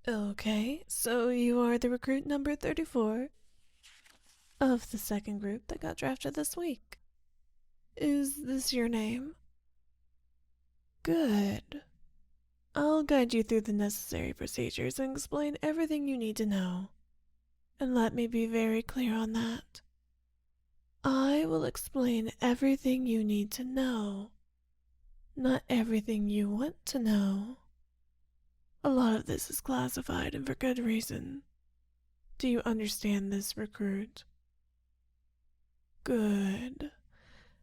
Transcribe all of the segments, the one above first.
Okay, so you are the recruit number 34 of the second group that got drafted this week. Is this your name? Good. I'll guide you through the necessary procedures and explain everything you need to know. And let me be very clear on that. I will explain everything you need to know, not everything you want to know. A lot of this is classified and for good reason. Do you understand this, recruit? Good.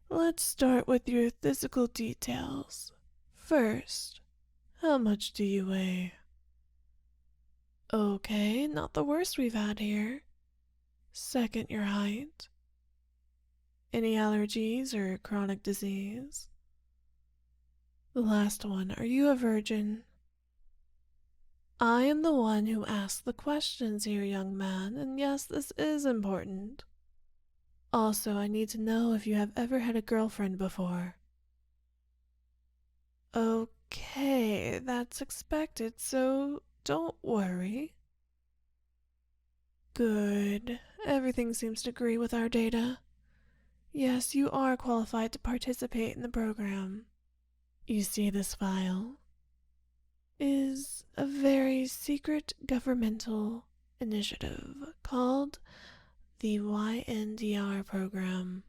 Let's start with your physical details. First, how much do you weigh? Okay, not the worst we've had here. Second, your height. Any allergies or chronic disease? The last one, are you a virgin? I am the one who asks the questions here, young man, and yes, this is important. Also, I need to know if you have ever had a girlfriend before. Okay, that's expected, so don't worry. Good. Everything seems to agree with our data. Yes, you are qualified to participate in the program. You see, this file is a very secret governmental initiative called the YNDR program.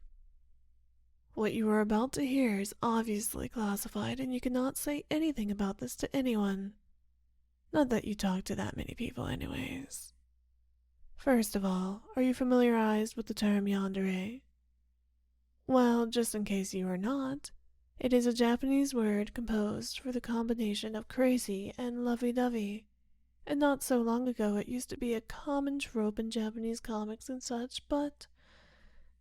What you are about to hear is obviously classified, and you cannot say anything about this to anyone. Not that you talk to that many people anyways. First of all, are you familiarized with the term yandere? Well, just in case you are not, it is a Japanese word composed for the combination of crazy and lovey-dovey. And not so long ago it used to be a common trope in Japanese comics and such, but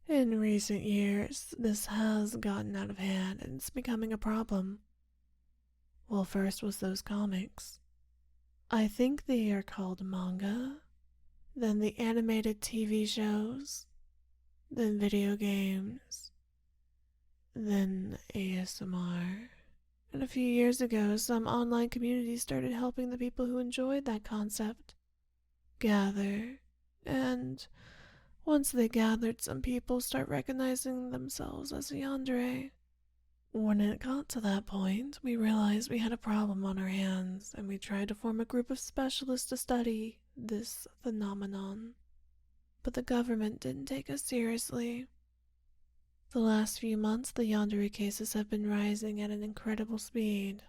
in recent years this has gotten out of hand and it's becoming a problem. Well, first was those comics. I think they are called manga, then the animated TV shows, then video games, then ASMR. And a few years ago, some online communities started helping the people who enjoyed that concept gather. And once they gathered, some people start recognizing themselves as a yandere. When it got to that point, we realized we had a problem on our hands, and we tried to form a group of specialists to study this phenomenon. But the government didn't take us seriously. The last few months, the yandere cases have been rising at an incredible speed.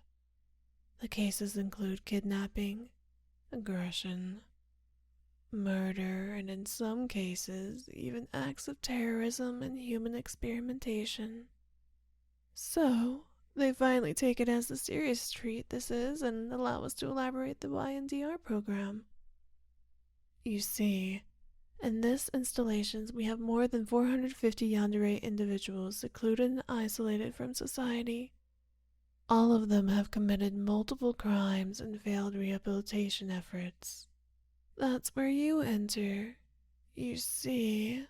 The cases include kidnapping, aggression, murder, and in some cases, even acts of terrorism and human experimentation. So, they finally take it as the serious treat this is and allow us to elaborate the YNDR program. You see, in this installations, we have more than 450 yandere individuals secluded and isolated from society. All of them have committed multiple crimes and failed rehabilitation efforts. That's where you enter. You see,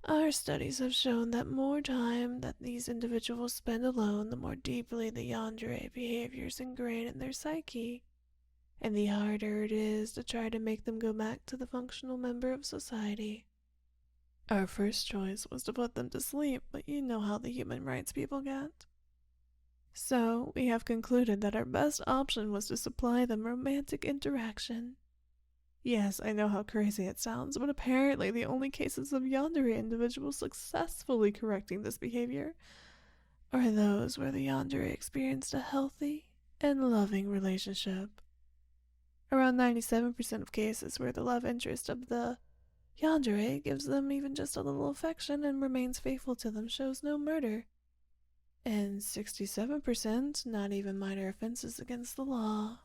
our studies have shown that more time that these individuals spend alone, the more deeply the yandere behaviors ingrain in their psyche, and the harder it is to try to make them go back to the functional member of society. Our first choice was to put them to sleep, but you know how the human rights people get. So, we have concluded that our best option was to supply them romantic interaction. Yes, I know how crazy it sounds, but apparently the only cases of yandere individuals successfully correcting this behavior are those where the yandere experienced a healthy and loving relationship. Around 97% of cases where the love interest of the yandere gives them even just a little affection and remains faithful to them shows no murder. And 67% not even minor offenses against the law.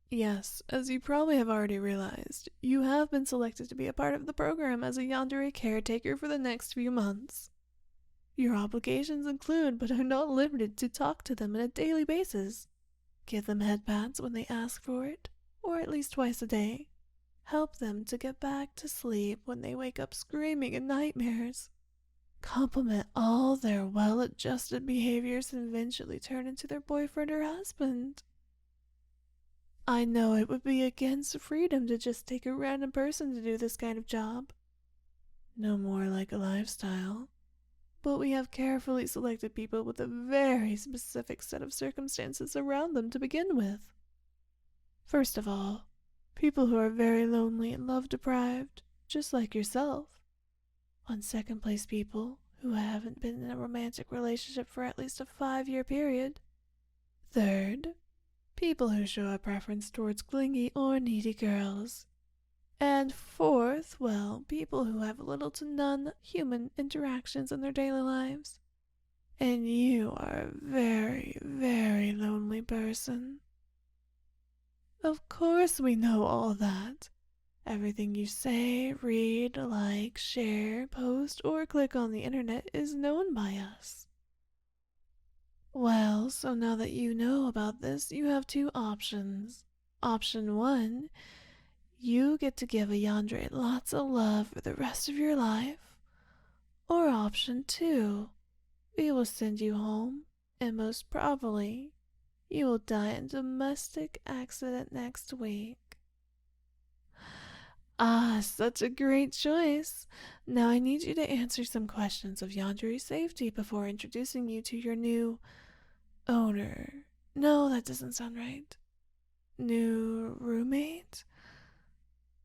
Yes, as you probably have already realized, you have been selected to be a part of the program as a yandere caretaker for the next few months. Your obligations include, but are not limited to, talk to them on a daily basis, give them head pats when they ask for it, or at least twice a day, help them to get back to sleep when they wake up screaming in nightmares, compliment all their well-adjusted behaviors and eventually turn into their boyfriend or husband. I know it would be against freedom to just take a random person to do this kind of job. No more like a lifestyle. But we have carefully selected people with a very specific set of circumstances around them to begin with. First of all, people who are very lonely and love-deprived, just like yourself. On second place, people who haven't been in a romantic relationship for at least a 5-year period. Third, people who show a preference towards clingy or needy girls. And fourth, well, people who have little to none human interactions in their daily lives. And you are a very, very lonely person. Of course we know all that. Everything you say, read, like, share, post, or click on the internet is known by us. Well, so now that you know about this, you have 2 options. Option 1, you get to give a Yandere lots of love for the rest of your life. Or option 2, we will send you home, and most probably, you will die in a domestic accident next week. Ah, such a great choice. Now I need you to answer some questions of Yandere safety before introducing you to your new owner. No, that doesn't sound right. New roommate?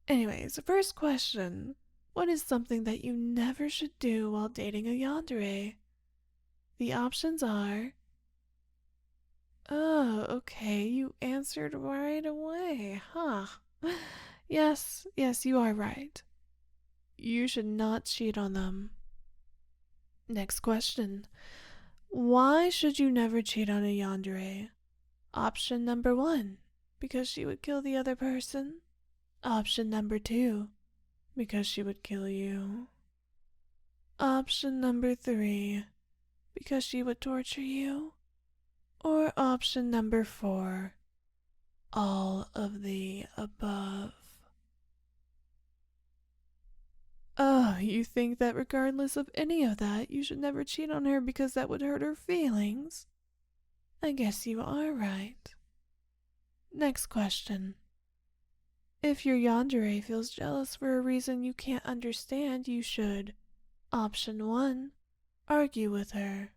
Anyways, the first question. What is something that you never should do while dating a Yandere? The options are... Oh, okay, you answered right away, huh? Yes, you are right. You should not cheat on them. Next question. Why should you never cheat on a Yandere? Option number 1, because she would kill the other person. Option number 2, because she would kill you. Option number 3, because she would torture you. Or option number 4, all of the above. Oh, you think that regardless of any of that, you should never cheat on her because that would hurt her feelings? I guess you are right. Next question. If your Yandere feels jealous for a reason you can't understand, you should. Option 1, argue with her.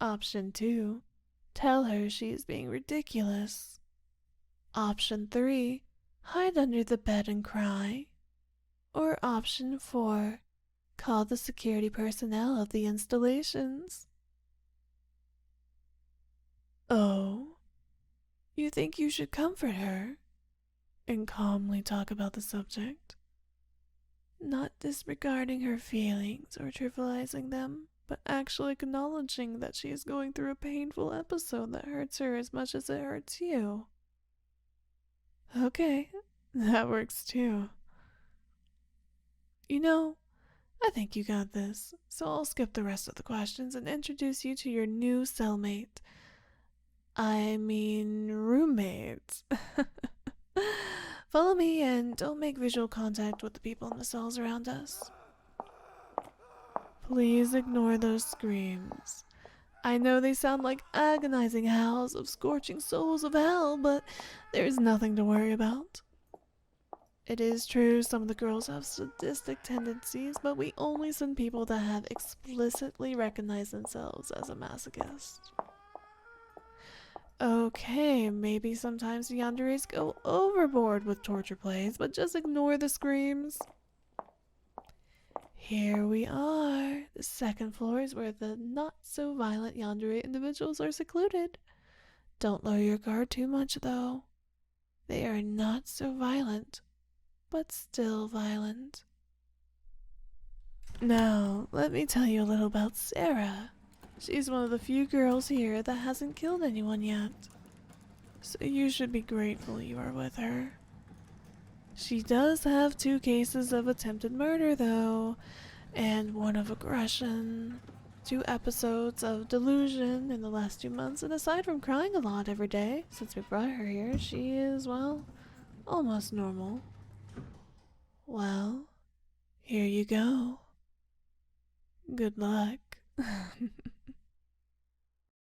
Option 2, tell her she is being ridiculous. Option 3, hide under the bed and cry. Or option 4, call the security personnel of the installations. Oh, you think you should comfort her and calmly talk about the subject, not disregarding her feelings or trivializing them, but actually acknowledging that she is going through a painful episode that hurts her as much as it hurts you. Okay, that works too. You know, I think you got this, so I'll skip the rest of the questions and introduce you to your new cellmate. I mean, roommate. Follow me and don't make visual contact with the people in the cells around us. Please ignore those screams. I know they sound like agonizing howls of scorching souls of hell, but there's nothing to worry about. It is true some of the girls have sadistic tendencies, but we only send people that have explicitly recognized themselves as a masochist. Okay, maybe sometimes the yanderes go overboard with torture plays, but just ignore the screams. Here we are. The second floor is where the not-so-violent yandere individuals are secluded. Don't lower your guard too much, though. They are not so violent, but still violent. Now, let me tell you a little about Sarah. She's one of the few girls here that hasn't killed anyone yet. So you should be grateful you are with her. She does have 2 cases of attempted murder, though, and 1 of aggression, 2 episodes of delusion in the last 2 months, and aside from crying a lot every day since we brought her here, she is, well, almost normal. Well, here you go. Good luck.